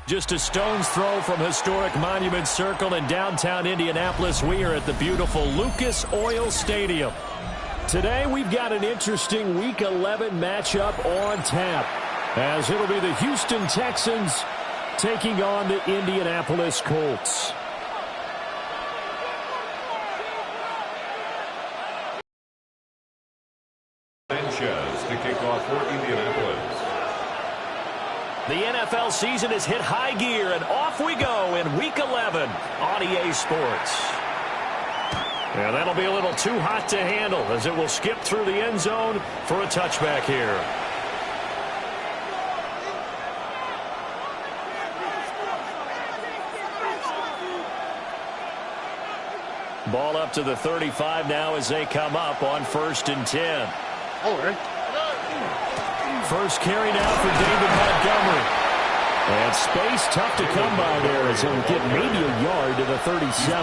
Just a stone's throw from historic Monument Circle in downtown Indianapolis. We are at the beautiful Lucas Oil Stadium. Today we've got an interesting Week 11 matchup on tap, as it'll be the Houston Texans taking on the Indianapolis Colts. Sanchez to kick off for Indianapolis. The NFL season has hit high gear, and off we go in Week 11 on EA Sports. And that'll be a little too hot to handle, as it will skip through the end zone for a touchback here. Ball up to the 35 now as they come up on 1st and 10. First carry now for David Montgomery. And space tough to come by there as he'll get maybe a yard to the 37.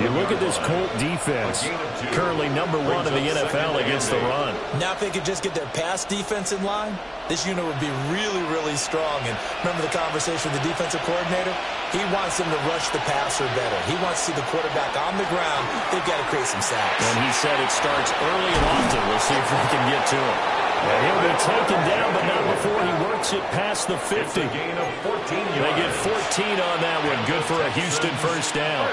You look at this Colt defense, currently #1 in the NFL against the run. Now if they could just get their pass defense in line, this unit would be really, really strong. And remember the conversation with the defensive coordinator? He wants them to rush the passer better. He wants to see the quarterback on the ground. They've got to create some sacks. And he said it starts early and often. We'll see if we can get to him. And he'll be taken down, but not before he works it past the 50. Gain of 14 yards. They get 14 on that one. Good for a Houston first down.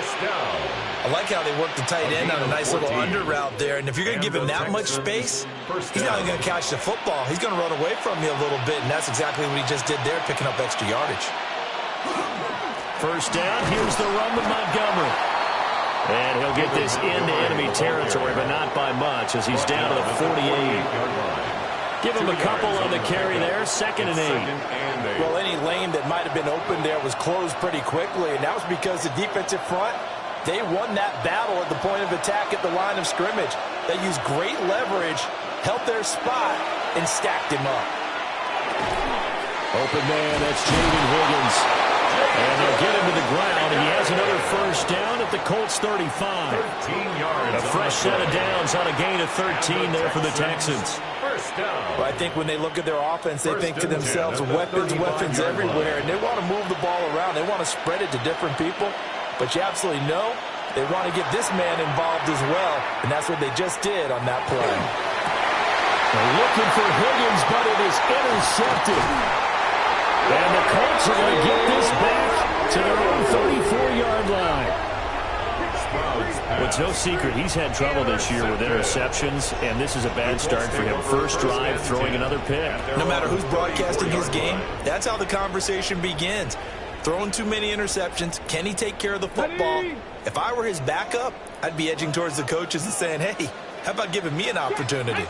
I like how they work the tight end on a nice little under route there. And if you're going to give him that much space, he's not going to catch the football. He's going to run away from you a little bit, and that's exactly what he just did there, picking up extra yardage. First down, here's the run with Montgomery. And he'll get this into enemy territory, but not by much, as he's down to the 48. Give him a couple on the carry there, 2nd and 8. Well, any lane that might have been open there was closed pretty quickly, and that was because the defensive front, they won that battle at the point of attack at the line of scrimmage. They used great leverage, held their spot, and stacked him up. Open man, that's Jaden Higgins. And they'll get him to the ground, and he has another first down at the Colts 35. 13 yards. A fresh set of downs on a gain of 13 there for the Texans. Well, I think when they look at their offense, they think to themselves, weapons everywhere, and they want to move the ball around. They want to spread it to different people, but you absolutely know they want to get this man involved as well, and that's what they just did on that play. They're looking for Higgins, but it is intercepted. And the Colts are going to get this back to their own 34-yard line. Well, it's no secret he's had trouble this year with interceptions, and this is a bad start for him. First drive, throwing another pick. No matter who's broadcasting his game, that's how the conversation begins. Throwing too many interceptions, can he take care of the football? If I were his backup, I'd be edging towards the coaches and saying, hey, how about giving me an opportunity?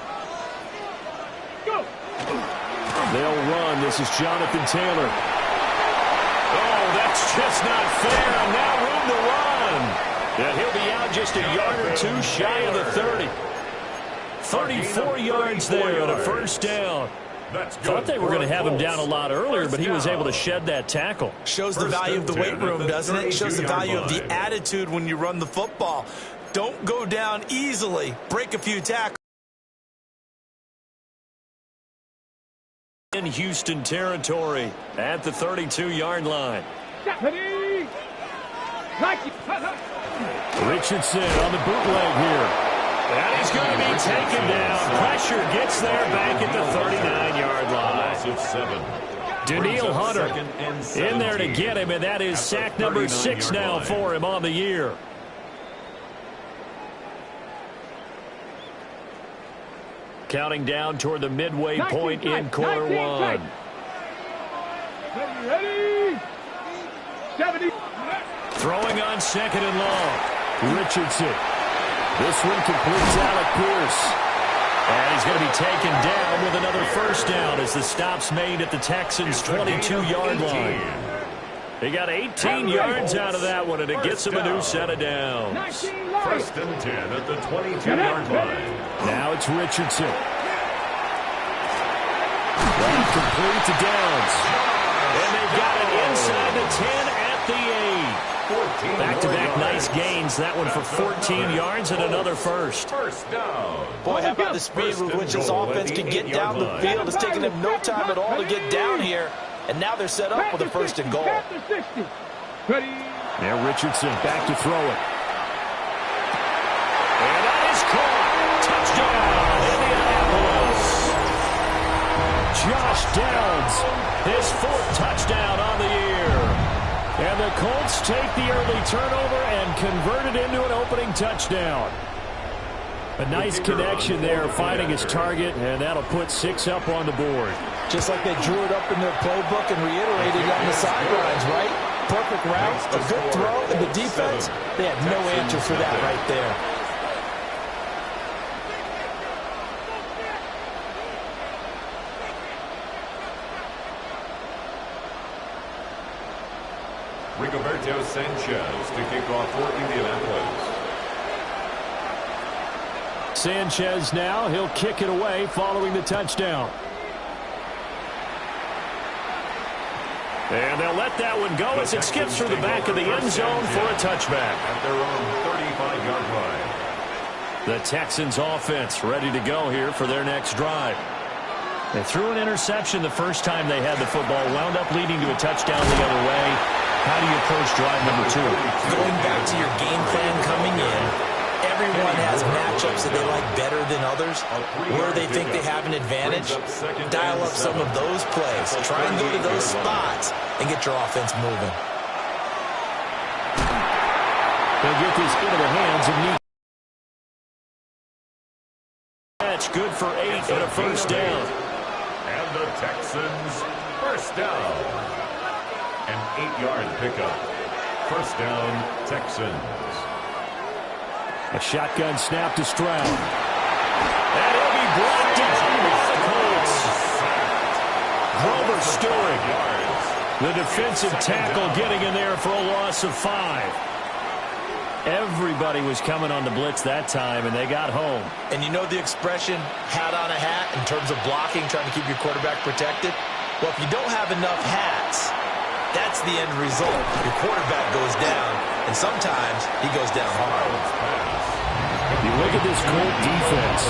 They'll run. This is Jonathan Taylor. Oh, that's just not fair. And now room to run. And he'll be out just a yard or two shy of the 30. 34 yards there on a first down. Thought they were going to have him down a lot earlier, but he was able to shed that tackle. Shows the value of the weight room, doesn't it? Shows the value of the attitude when you run the football. Don't go down easily. Break a few tackles. In Houston territory at the 32-yard line. Richardson on the bootleg here. And he's going to be taken down. Pressure gets there back at the 39-yard line. Danielle Hunter in there to get him, and that is sack number 6 now for him on the year. Counting down toward the midway point in quarter one. Ready? 70. Throwing on 2nd and long. Richardson. This one completes Alec Pierce. And he's going to be taken down with another first down as the stop's made at the Texans' 22-yard line. They got 18 yards out of that one, and it gets them a new set of downs. 1st and 10 at the 22-yard line. Now it's Richardson. That complete to Downs. And they've got it inside the 10 at the 8. Back-to-back nice gains. That one for 14 yards and another first. First down. Boy, how about the speed with which this offense can get down the field? It's taking them no time at all to get down here. And now they're set up with a first and goal. Now Richardson back to throw it. And that is caught. Touchdown, Indianapolis. Josh Downs, his 4th touchdown on the year. And the Colts take the early turnover and convert it into an opening touchdown. A nice connection there, finding his target, and that'll put 6 up on the board. Just like they drew it up in their playbook and reiterated it on the sidelines, right? Perfect route, a good throw, and the defense, they had no answer for that right there. Rigoberto Sanchez to kick off for Indianapolis. Sanchez now, he'll kick it away following the touchdown. And they'll let that one go as it skips through the back of the end zone for a touchback. At their own 35-yard line. The Texans offense ready to go here for their next drive. They threw an interception the first time they had the football, wound up leading to a touchdown the other way. How do you approach drive number 2? Going back to your game plan coming in, everyone has matchups that they like better than others. Where they think they have an advantage, dial up some of those plays. Try and go to those spots and get your offense moving. They'll get this into the hands of Neat. That's good for 8 and a first down. And the Texans first down. An 8-yard pickup. First down, Texans. A shotgun snap to Stroud. And he'll be brought down by the Colts. Grover Stewart, the defensive tackle, getting in there for a loss of 5. Everybody was coming on the blitz that time, and they got home. And you know the expression, hat on a hat, in terms of blocking, trying to keep your quarterback protected? Well, if you don't have enough hats, that's the end result. Your quarterback goes down, and sometimes he goes down hard. You look at this Colt defense.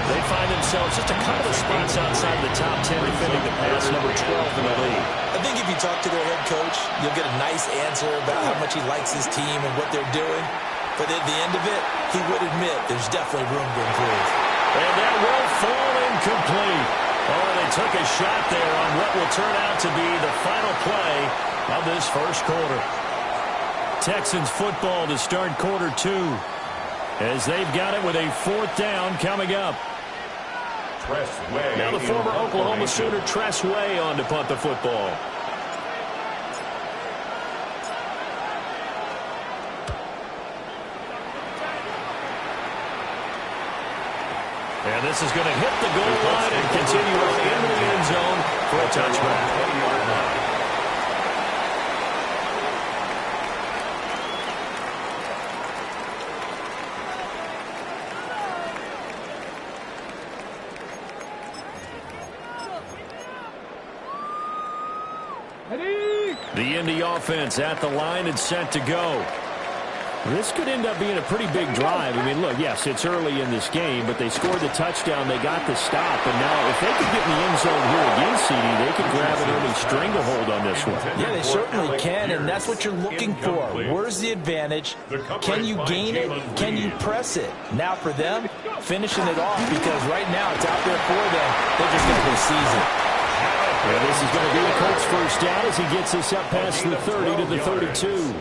They find themselves just a couple of spots outside the top 10 defending the pass, number 12 in the league. I think if you talk to their head coach, you'll get a nice answer about how much he likes his team and what they're doing. But at the end of it, he would admit there's definitely room to improve. And that will fall incomplete. Oh, they took a shot there on what will turn out to be the final play of this first quarter. Texans football to start quarter 2. As they've got it with a 4th down coming up. Now the former Oklahoma Sooner Tress Way on to punt the football. And this is going to hit the goal line and continue on into the end zone for a touchback. The Indy offense at the line and set to go. This could end up being a pretty big drive. I mean, look, yes, it's early in this game, but they scored the touchdown. They got the stop. And now if they could get in the end zone here again, CD, they could grab an early stranglehold on this one. Yeah, they certainly can, and that's what you're looking for. Where's the advantage? Can you gain it? Can you press it? Now for them, finishing it off, because right now it's out there for them. They're just going to go seize it. Yeah, this is going to be the Colts' first down as he gets this up past the 30 to the 32.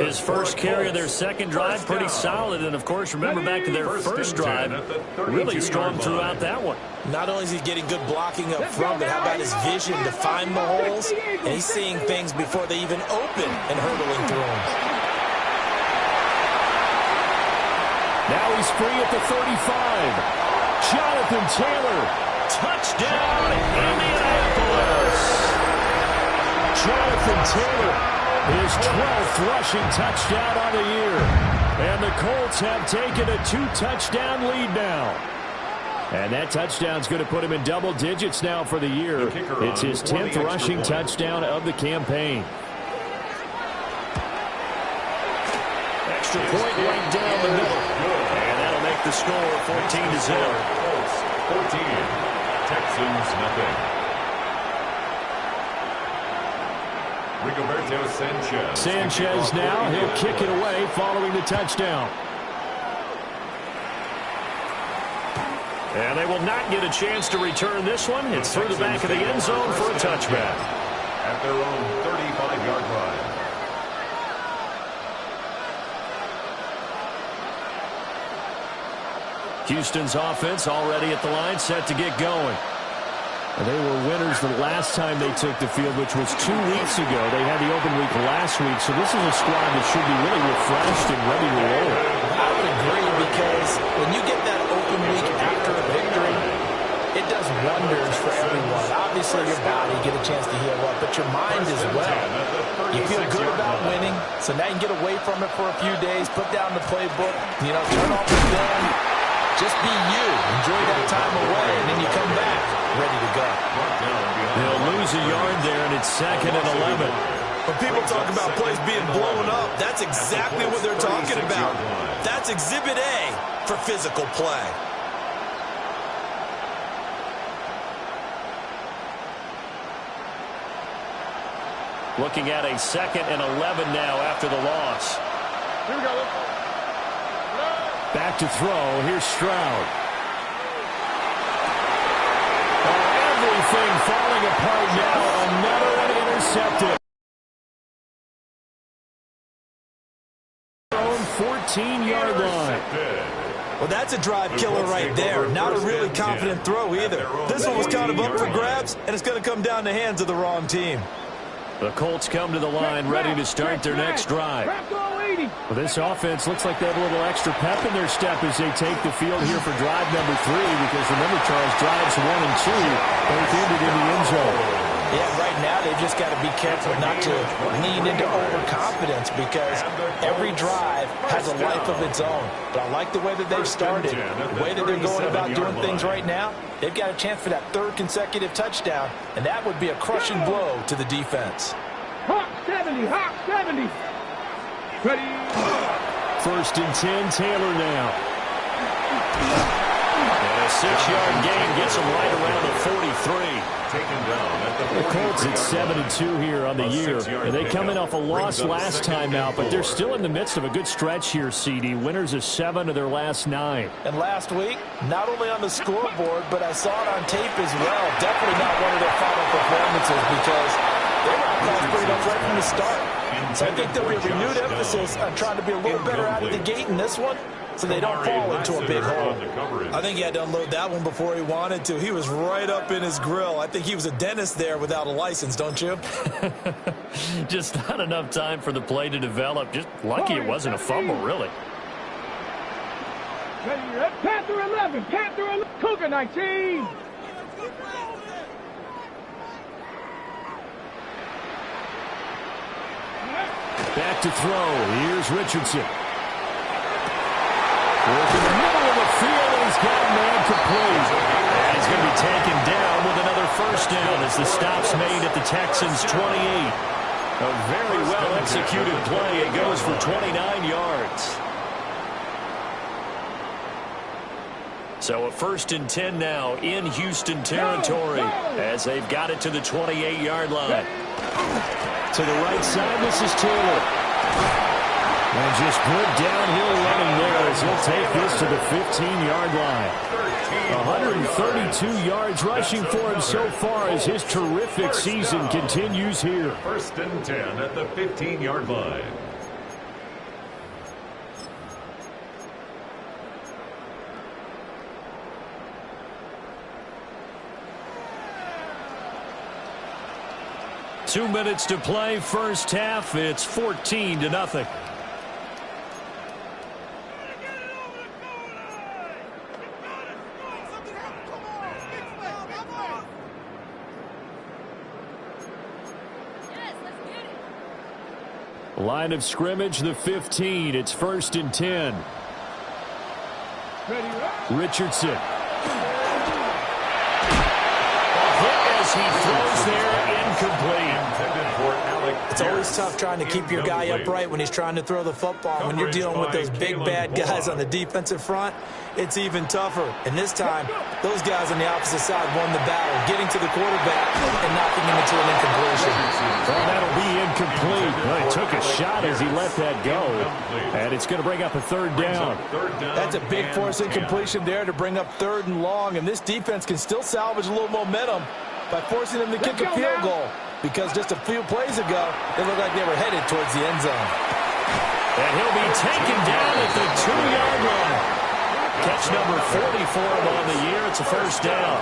His first carry of their second drive, pretty solid. And, of course, remember back to their first drive, really strong throughout that one. Not only is he getting good blocking up front, but how about his vision to find the holes? And he's seeing things before they even open and hurdling through them. Now he's free at the 35. Jonathan Taylor. Touchdown, Indianapolis. Jonathan Taylor. His 12th rushing touchdown on the year. And the Colts have taken a 2-touchdown lead now. And that touchdown's going to put him in double digits now for the year. It's his 10th rushing touchdown of the campaign. Extra point right down the middle. And that'll make the score 14-0. 14. Texans nothing. Rigoberto Sanchez. Sanchez now, he'll kick it away following the touchdown. And they will not get a chance to return this one. It's through the back of the end zone for a touchback. At their own 35-yard line. Houston's offense already at the line, set to get going. They were winners the last time they took the field, which was 2 weeks ago. They had the open week last week, so this is a squad that should be really refreshed and ready to roll. I would agree, because when you get that open week after a victory, it does wonders for everyone. Obviously, your body get a chance to heal up, but your mind as well. You feel good about winning, so now you can get away from it for a few days, put down the playbook, turn off the film. Just be you. Enjoy that time away, and then you come back ready to go. They'll lose a yard there, and it's 2nd and 11. When people talk about plays being blown up, that's exactly what they're talking about. That's Exhibit A for physical play. Looking at a 2nd and 11 now after the loss. Here we go. Back to throw. Here's Stroud. Everything falling apart now. Another one intercepted. Own 14-yard line. Well, that's a drive killer right there. Not a really confident throw either. This one was kind of up for grabs, and it's going to come down the hands of the wrong team. The Colts come to the line ready to start their next drive. Well, this offense looks like they have a little extra pep in their step as they take the field here for drive number 3, because remember, Charles, drives 1 and 2 both ended in the end zone. Yeah, right now they've just got to be careful not to lean into overconfidence, because every drive has a life of its own. But I like the way that they've started, the way that they're going about doing things right now. They've got a chance for that 3rd consecutive touchdown, and that would be a crushing blow to the defense. Hawk 70, Hawk 70. Ready. 1st and 10, Taylor now. And a 6-yard gain gets him right around the 43. Taken down at The Colts at 7-2 here on the year. And they come in off a loss last time out, but they're still in the midst of a good stretch here, CD. Winners of 7 of their last 9. And last week, not only on the scoreboard, but I saw it on tape as well. Definitely not one of their final performances, because they were outclassed pretty much right from the start. So I think there'll be a renewed emphasis on trying to be a little better out of the gate in this one, so they don't fall into a big hole. I think he had to unload that one before he wanted to. He was right up in his grill. I think he was a dentist there without a license, don't you? Just not enough time for the play to develop. Just lucky it wasn't a fumble, really. Panther 11, Panther 11, Cougar 19. Back to throw. Here's Richardson. Working the middle of the field, and he's got man complete. And he's going to be taken down with another 1st down as the stop's made at the Texans' 28. A very well-executed play. It goes for 29 yards. So a 1st and 10 now in Houston territory as they've got it to the 28-yard line. To the right side, this is Taylor. And just good downhill running there as he'll take this to the 15-yard line. 132 yards rushing for him so far as his terrific season continues here. 1st and 10 at the 15-yard line. Two minutes to play, 1st half. It's 14-0. Line of scrimmage, the 15. It's 1st and 10. Richardson. As he throws there, incomplete. It's always tough trying to keep your guy upright when he's trying to throw the football. When you're dealing with those big, bad guys on the defensive front, it's even tougher. And this time, those guys on the opposite side won the battle, getting to the quarterback and knocking him into an incompletion. Well, that'll be incomplete. incomplete. Well, he took a shot as he let that go. And it's going to bring up a third down. That's a big force incompletion there to bring up 3rd and long. And this defense can still salvage a little momentum by forcing them to kick a field goal. Because just a few plays ago, it looked like they were headed towards the end zone. And he'll be taken down at the 2-yard line. Catch number 40 for him on the year. It's a first down.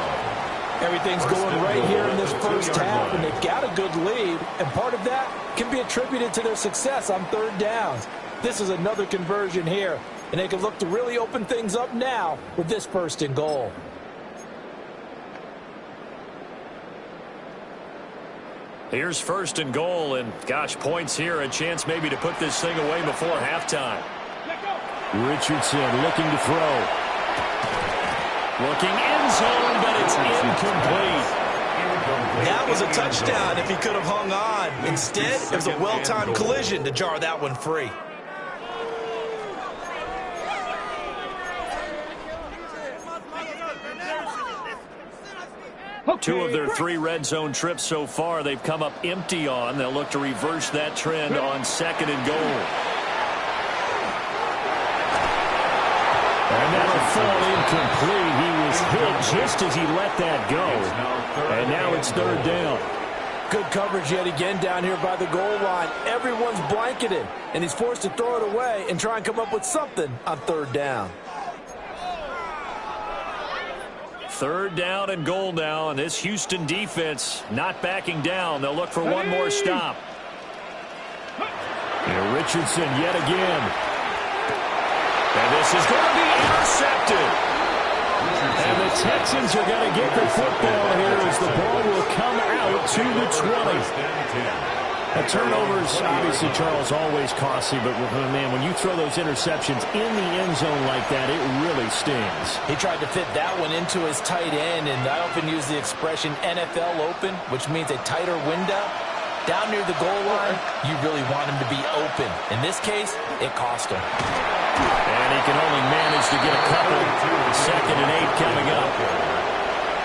Everything's going right here in this first half, and they've got a good lead, and part of that can be attributed to their success on 3rd downs. This is another conversion here, and they can look to really open things up now with this 1st and goal. Here's 1st and goal, and gosh, points here, a chance maybe to put this thing away before halftime. Richardson looking to throw. Looking end zone, but it's incomplete. That was a touchdown if he could have hung on. Instead, it was a well-timed collision to jar that one free. Two of their 3 red zone trips so far, they've come up empty on. They'll look to reverse that trend on 2nd and goal. And that'll fall incomplete. He was hit just as he let that go. And now it's 3rd down. Good coverage yet again down here by the goal line. Everyone's blanketed, and he's forced to throw it away and try and come up with something on 3rd down. 3rd down and goal now, and this Houston defense not backing down. They'll look for one more stop. And Richardson yet again. And this is going to be intercepted. And the Texans are going to get the football here as the ball will come out to the 20. Turnovers, obviously, Charles, always costly, but, man, when you throw those interceptions in the end zone like that, it really stings. He tried to fit that one into his tight end, and I often use the expression NFL open, which means a tighter window. Down near the goal line, you really want him to be open. In this case, it cost him. And he can only manage to get a couple. 2nd and 8 coming up.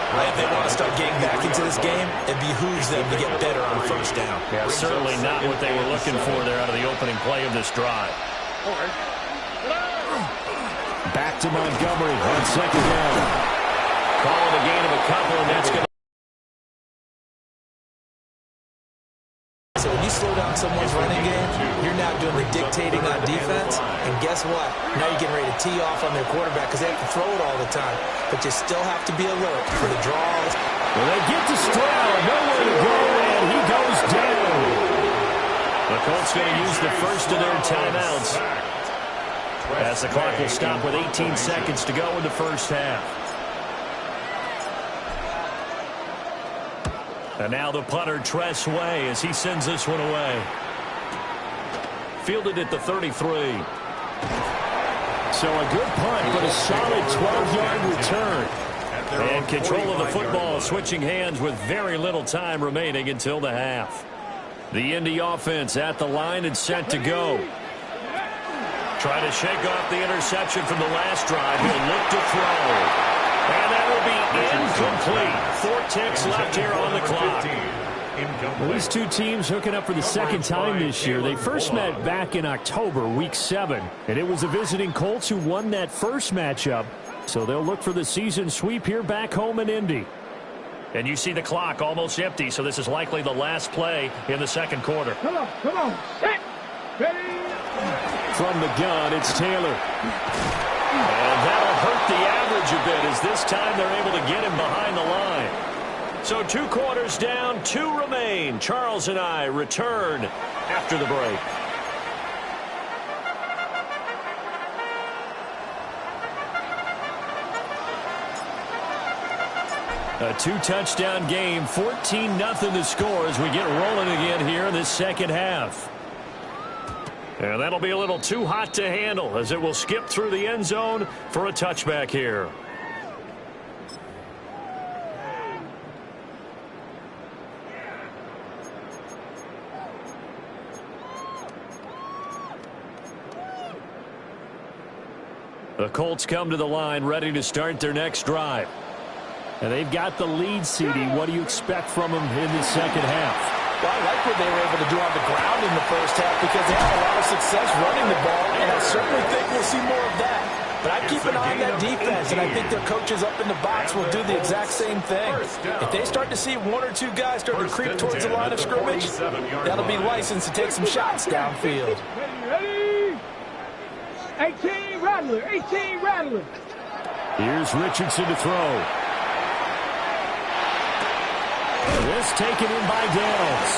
If they want to start getting back into this game, it behooves them to get better on 1st down. Yeah, certainly not what they were looking for there out of the opening play of this drive. Back to Montgomery on 2nd down. Calling a gain of a couple, and that's going to... So when you slow down someone's running game, you're now doing the dictating on defense. And guess what? Now you're getting ready to tee off on their quarterback because they have to throw it all the time. But you still have to be alert for the draws. Well, they get to Stroud, nowhere to go, and he goes down. The Colts going to use the first of their timeouts as the clock will stop with 18 seconds to go in the first half. And now the punter, Tress Way, as he sends this one away. Fielded at the 33. So a good punt, but a solid 12-yard return. And control of the football switching hands with very little time remaining until the half. The Indy offense at the line and set to go. Trying to shake off the interception from the last drive. He'll look to throw. And that will be incomplete. 4 ticks left here on the clock. Well, these two teams hooking up for the second time this year. They first met back in October, Week 7. And it was the visiting Colts who won that first matchup. So they'll look for the season sweep here back home in Indy. And you see the clock almost empty, so this is likely the last play in the second quarter. Come on. Set. Ready. From the gun, it's Taylor. And that'll hurt the average a bit as this time they're able to get him behind the line. So 2 quarters down, 2 remain. Charles and I return after the break. A 2-touchdown game, 14-0 to score as we get rolling again here in this second half. And that'll be a little too hot to handle as it will skip through the end zone for a touchback here. The Colts come to the line ready to start their next drive. And they've got the lead, CD. What do you expect from them in the second half? Well, I like what they were able to do on the ground in the first half because they had a lot of success running the ball, and I certainly think we'll see more of that. But I keep an eye on that defense, and I think their coaches up in the box will do the exact same thing. If they start to see one or two guys start to creep towards the line of scrimmage, that'll be licensed to take some shots downfield. Ready? 18 Rattler, 18 Rattler. Here's Richardson to throw. This taken in by Downs.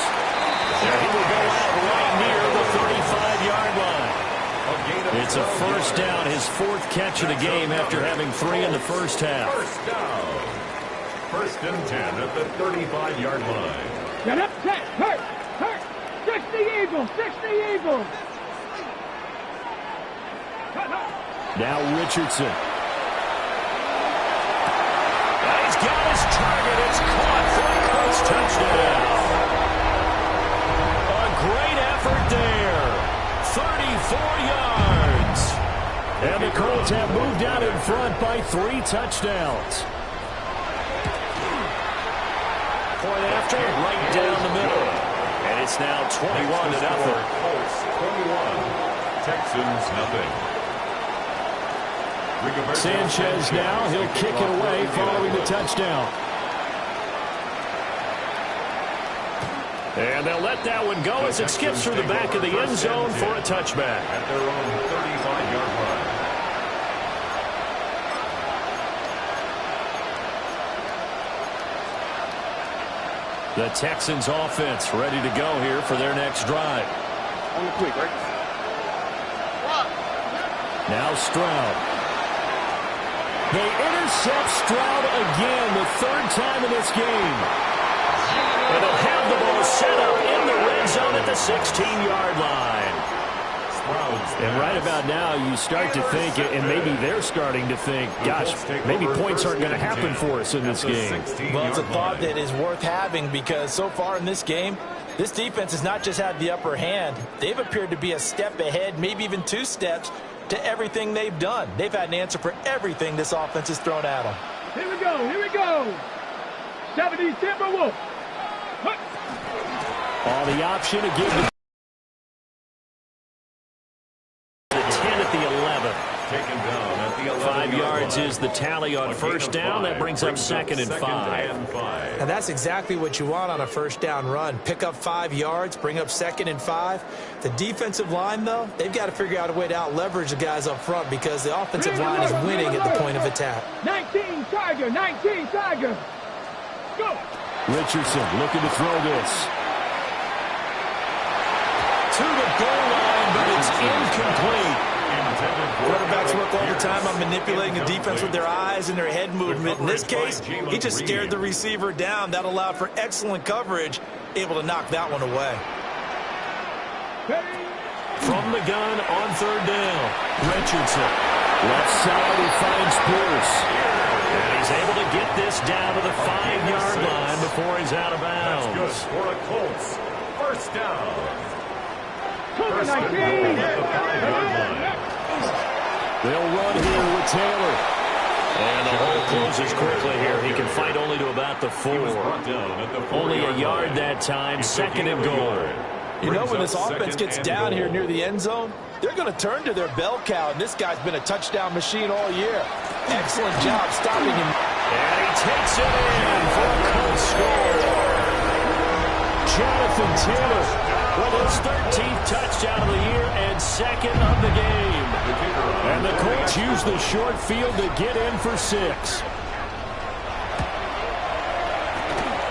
And he will go out right near the 35-yard line. It's a first down, his fourth catch of the game after having 3 in the first half. First down. 1st and 10 at the 35-yard line. Get up, set, hurt. 60 Eagles, 60 Eagles. Now Richardson. He's got his target. It's caught for a Colts touchdown. A great effort there. 34 yards. And the Colts have moved out in front by 3 touchdowns. Point after, right down the middle. And it's now 21-0. Colts 21. Texans nothing. Sanchez now, he'll kick it away following the touchdown. And they'll let that one go as it skips through the back of the end zone for a touchback. At their own 35-yard line. The Texans offense ready to go here for their next drive. On the quick, right? Now Stroud. They intercept Stroud again, the 3rd time in this game. And they'll have the ball set up in the red zone at the 16-yard line. And right about now, you start to think, and maybe they're starting to think, gosh, maybe points aren't going to happen for us in this game. Well, it's a thought that is worth having because so far in this game, this defense has not just had the upper hand. They've appeared to be a step ahead, maybe even 2 steps, to everything they've done. They've had an answer for everything this offense has thrown at them. Here we go, here we go. 70 Timberwolves. The option to give the 10 at the 11. Taken down at the 5 yards is the tally on first down. That brings up 2nd and 5. And that's exactly what you want on a first down run. Pick up 5 yards, bring up 2nd and 5. The defensive line, though, they've got to figure out a way to out-leverage the guys up front because the offensive line is winning at the point of attack. 19 Tiger, 19 Tiger. Go. Richardson looking to throw this. To the goal line, but it's incomplete. Quarterbacks work all the time on manipulating the defense with their eyes and their head movement. In this case, he just stared the receiver down. That allowed for excellent coverage, able to knock that one away. From the gun on 3rd down, Richardson. Left side, he finds Pierce. And he's able to get this down to the 5-yard line before he's out of bounds. That's good for the Colts. First down. Cougar 19. They'll run here with Taylor. And the hole closes quickly here. He can fight only to about the 4. Only a yard that time, 2nd and goal. You know, when this offense gets down here near the end zone, they're going to turn to their bell cow, and this guy's been a touchdown machine all year. Excellent job stopping him. And he takes it in for a Colts score. Jonathan Taylor with his 13th touchdown of the year and 2nd of the game. And the Colts use the short field to get in for 6.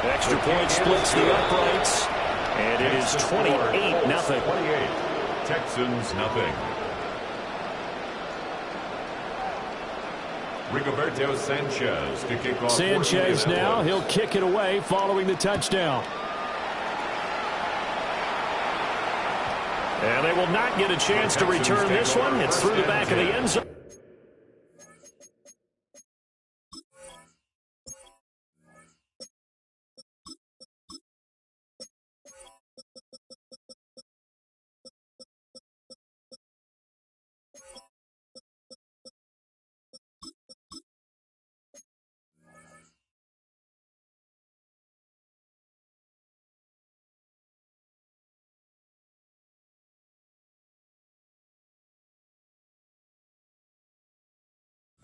Extra point splits the uprights. And it is 28-0. 28. Texans nothing. Rigoberto Sanchez to kick off. Sanchez now, he'll kick it away following the touchdown. And they will not get a chance to return this one. It's through the back of the end zone.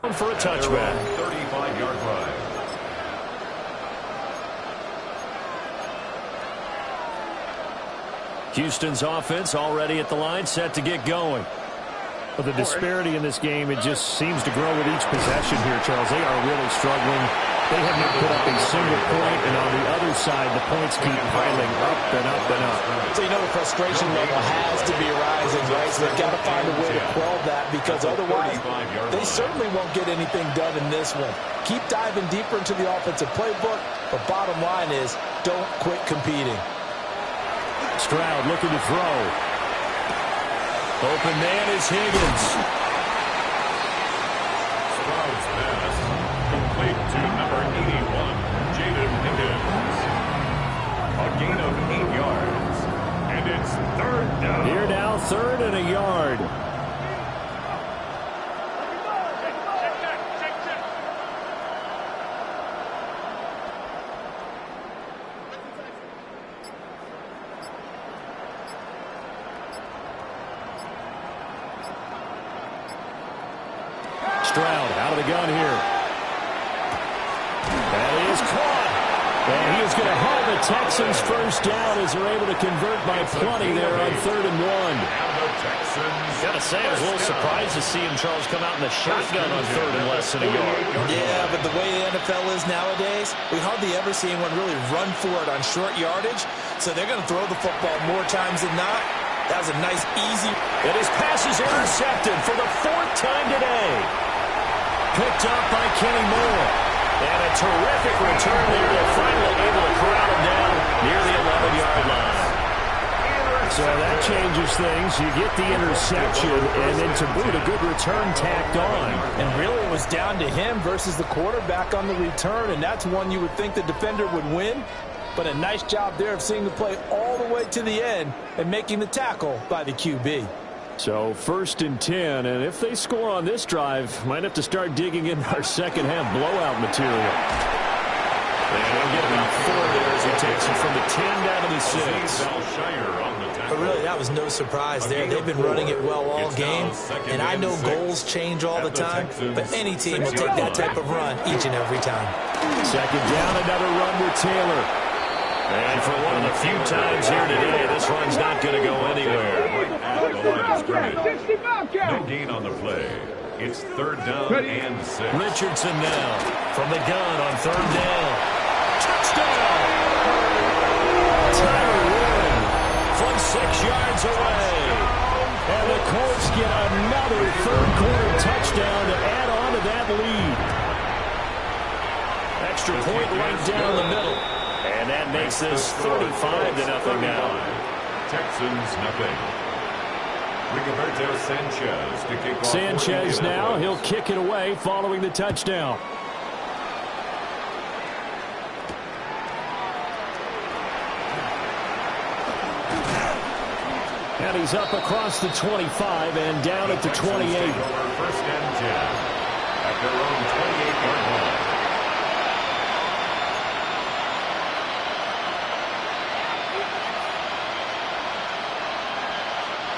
For a touchback. 35-yard line. Houston's offense already at the line, set to get going. Well, the disparity in this game, it just seems to grow with each possession here, Charles. They are really struggling. They have not put up a single point, and on the other side, the points keep piling up and up and up. So you know the frustration level has to be rising, right? So they've got to find a way to quell that, because otherwise they certainly won't get anything done in this one. Keep diving deeper into the offensive playbook, but bottom line is don't quit competing. Stroud looking to throw. Open man is Higgins. Stroud's pass complete to number 81, Jaden Higgins. A gain of 8 yards, and it's third down. Here now, third and a yard. Stroud out of the gun here. That is caught. And he is going to hold the Texans first down as they're able to convert by plenty there on 3rd and 1. Gotta say, I was a little surprised to see him, Charles, come out in the shotgun on 3rd and less than a yard. Yeah, but the way the NFL is nowadays, we hardly ever see anyone really run for it on short yardage. So they're going to throw the football more times than not. That was a nice, easy. And his pass is intercepted for the 4th time today. Picked up by Kenny Moore. And a terrific return there. They're finally able to corral him down near the 11-yard line. So that changes things. You get the interception, and then to boot, a good return tacked on. And really it was down to him versus the quarterback on the return, and that's one you would think the defender would win. But a nice job there of seeing the play all the way to the end and making the tackle by the QB. So 1st and 10, and if they score on this drive, might have to start digging in our second half blowout material. And he'll get about 4 there as he takes it from the 10 down to the 6. But really, that was no surprise there. They've been running it well all game, and I know goals change all the time, but any team will take that type of run each and every time. 2nd down, another run with Taylor. And for one of the few times here today, this run's not going to go anywhere. At the line of scrimmage. No gain on the play. It's 3rd down and 6. Richardson now from the gun on 3rd down. Touchdown! Tyler Warren from 6 yards away. And the Colts get another 3rd quarter touchdown to add on to that lead. Extra point right down the middle. And that makes this 35-0 now. Texans nothing. Rigoberto Sanchez to kick off. Sanchez now, he'll kick it away following the touchdown. And he's up across the 25 and down at the 28. 1st and 10 at their own 28-yard line.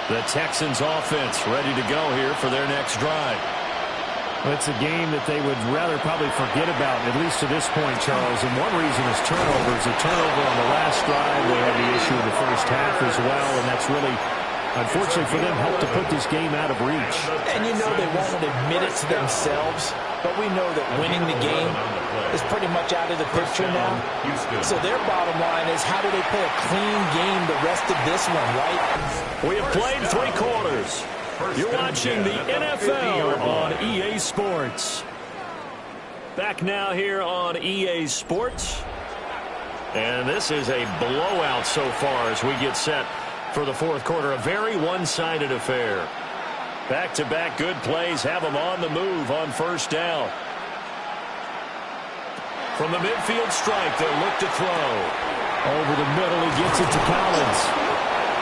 The Texans offense ready to go here for their next drive. Well, it's a game that they would rather probably forget about, at least to this point, Charles. And one reason is turnovers. A turnover on the last drive. They had the issue in the first half as well, and that's really, unfortunately for them, helped to put this game out of reach. And you know they won't admit it to themselves, but we know that winning the game is pretty much out of the picture now. So their bottom line is, how do they play a clean game the rest of this one, right? We have played 3 quarters. You're watching the NFL on EA Sports. Back now here on EA Sports. And this is a blowout so far as we get set for the 4th quarter. A very one-sided affair. Back-to-back good plays have them on the move on 1st down. From the midfield stripe, they'll look to throw. Over the middle, he gets it to Collins.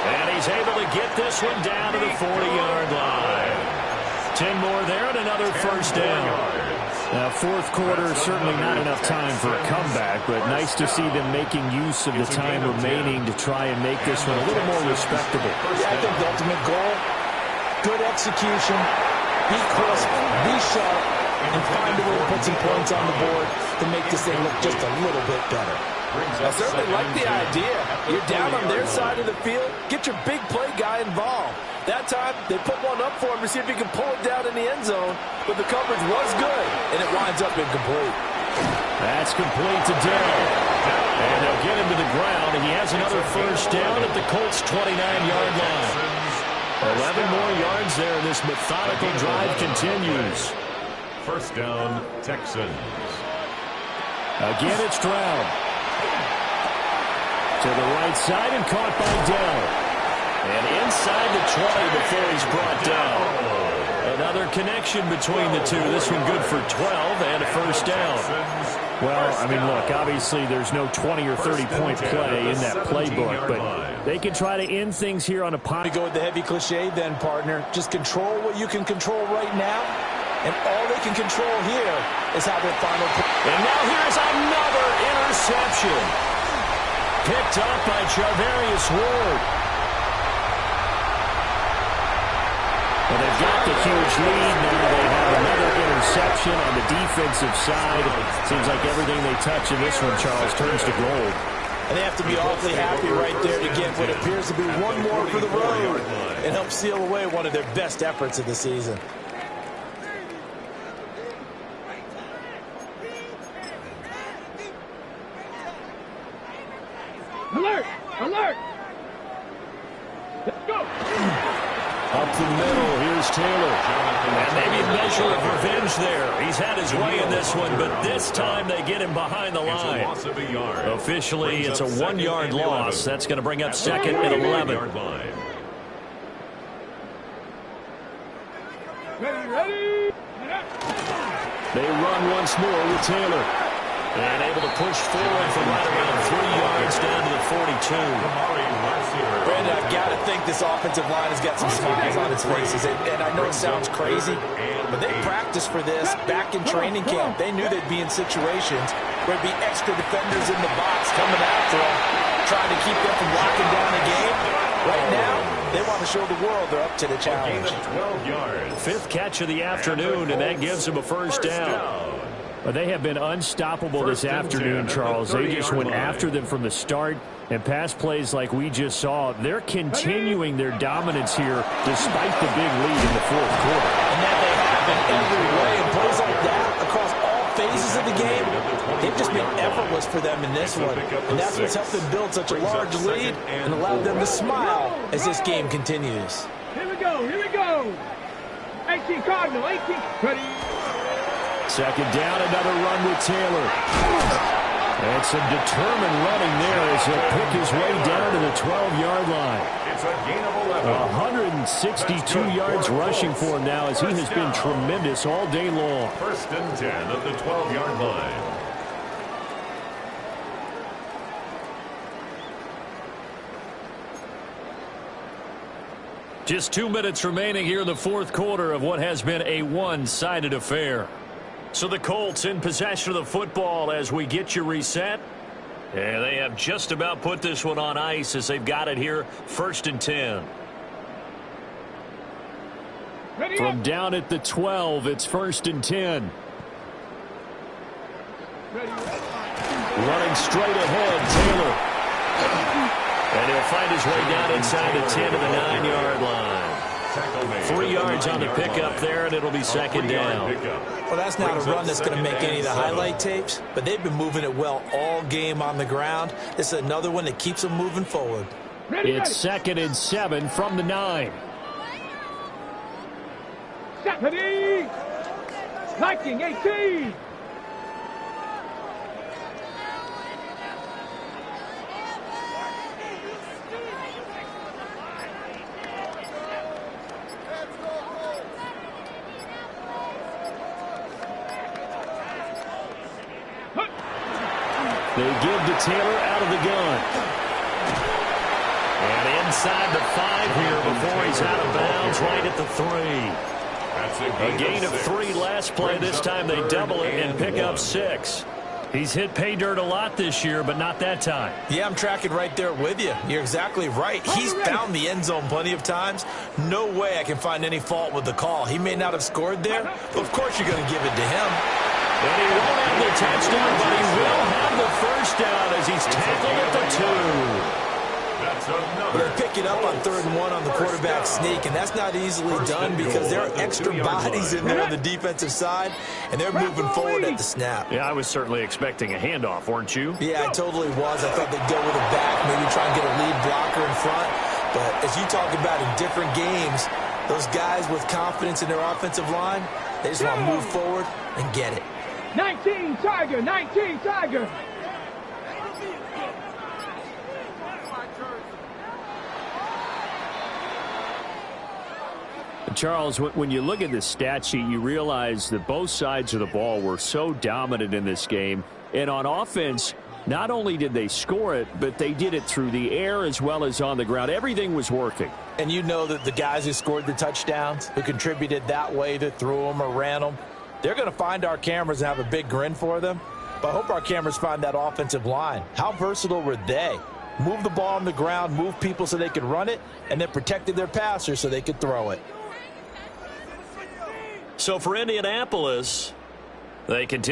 And he's able to get this one down to the 40-yard line. 10 more there and another 1st down. Now, 4th quarter, certainly not enough time for a comeback, but nice to see them making use of the time remaining to try and make this one a little more respectable. Yeah, I think the ultimate goal, good execution, be crisp, be sharp, and find a way to put some points on the board to make this thing look just a little bit better. I certainly like the idea. You're down on their side of the field. Get your big play guy involved. That time, they put one up for him to see if he can pull it down in the end zone. But the coverage was good, and it winds up incomplete. That's complete to Dell. And they'll get him to the ground, and he has another first down at the Colts' 29-yard line. 11 more yards there, and this methodical drive continues. First down, Texans. Again, it's Stroud. To the right side and caught by Dell. And inside the 20 before he's brought down. Another connection between the two. This one good for 12 and a first down. Well, I mean, look, obviously there's no 20 or 30-point play in that playbook, but they can try to end things here on a We go with the heavy cliche then, partner. Just control what you can control right now, and all they can control here is how their final... And now here's another interception. Picked up by Charvarius Ward. Well, they've got the huge lead. Now they have another interception on the defensive side. Seems like everything they touch in this one, Charles, turns to gold. And they have to be awfully happy right there to get what appears to be one more for the road and help seal away one of their best efforts of the season. Alert! Alert! Let's go! Up the middle, here's Taylor. And maybe a measure of revenge there. He's had his way in this one, but this time they get him behind the line. Officially, it's a 1-yard loss. That's going to bring up second and 11. Ready! They run once more with Taylor. And able to push forward for right around 3 yards down to the 42. Brandon, I've got to think this offensive line has got some smiles on its faces. And I know it sounds crazy, but they practiced for this back in training camp. They knew they'd be in situations where there'd be extra defenders in the box coming after them, trying to keep them from locking down the game. Right now, they want to show the world they're up to the challenge. 12 yards. 5th catch of the afternoon, and that gives them a first down. Well, they have been unstoppable this afternoon, Charles. They just went after them from the start, and pass plays like we just saw, they're continuing their dominance here despite the big lead in the 4th quarter. And that they have in every way, and plays like that across all phases of the game, they've just been effortless for them in this one. And that's what's helped them build such a large lead and allowed them to smile as this game continues. Here we go, here we go! 18 Cardinal, 18, ready! Second down, another run with Taylor. And some determined running there as he'll pick his way down to the 12-yard line. It's a gain of 11. 162 yards rushing for him now as he has been tremendous all day long. First and 10 at the 12-yard line. Just 2 minutes remaining here in the 4th quarter of what has been a one-sided affair. So the Colts in possession of the football as we get you reset. And they have just about put this one on ice as they've got it here, 1st and 10. Ready From up. down at the 12, it's 1st and 10. Ready up. Running straight ahead, Taylor. And he'll find his way down inside the 10 to the 9-yard line. 3 yards on the pickup there, and it'll be second down. Well, that's not a run that's going to make any of the highlight tapes, but they've been moving it well all game on the ground. This is another one that keeps them moving forward. Ready, It's 2nd and 7 from the 9. ready! Viking, 18! They give to Taylor out of the gun. And inside the 5 here before he's out of bounds right at the 3. That's A gain of 3 last play. This time they double it and pick up 6. He's hit pay dirt a lot this year, but not that time. Yeah, I'm tracking right there with you. You're exactly right. He's found the end zone plenty of times. No way I can find any fault with the call. He may not have scored there, but of course you're going to give it to him. And he won't have the touchdown, but he will have the first down as he's tackled at the 2. They pick it up on 3rd and 1 on the quarterback sneak, and that's not easily done because there are extra bodies in there on the defensive side, and they're moving forward at the snap. Yeah, I was certainly expecting a handoff, weren't you? Yeah, I totally was. I thought they'd go with it back, maybe try and get a lead blocker in front. But as you talk about in different games, those guys with confidence in their offensive line, they just want to move forward and get it. 19 Tiger, 19 Tiger. Charles, when you look at the stat sheet, you realize that both sides of the ball were so dominant in this game. And on offense, not only did they score it, but they did it through the air as well as on the ground. Everything was working. And you know that the guys who scored the touchdowns, who contributed that way, either threw them or ran them, they're going to find our cameras and have a big grin for them. But I hope our cameras find that offensive line. How versatile were they? Move the ball on the ground, move people so they could run it, and then protected their passers so they could throw it. So for Indianapolis, they continue.